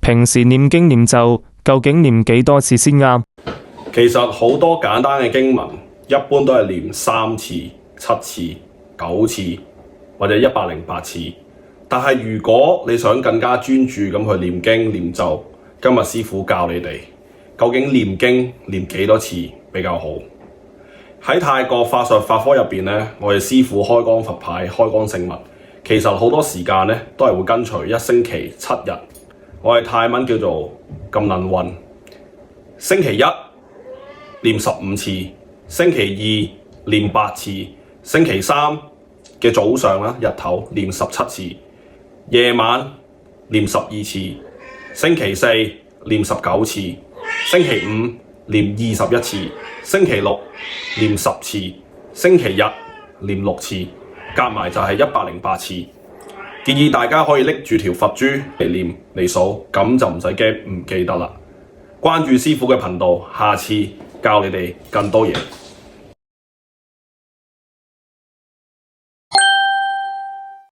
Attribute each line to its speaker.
Speaker 1: 平時念經念咒究竟念幾多次先啱？
Speaker 2: 其實好多簡單嘅經文，一般都係念3次、7次、9次或者108次。但係如果你想更加專注咁去念經念咒，今日師傅教你哋究竟念經念幾多次比較好。喺泰國法術法科入邊咧，我哋師傅開光佛牌、開光聖物，其實好多時間咧都係會跟隨1星期7日。我哋泰文叫做咁能運。星期一念15次，星期二念8次，星期三嘅早上啦日頭念17次，夜晚念12次，星期四念19次，星期五念21次，星期六念10次，星期日念6次，夾埋就係108次。建議大家可以拎住條佛珠嚟念嚟數，咁就唔使驚唔記得啦。關注師傅嘅頻道，下次教你哋更多嘢。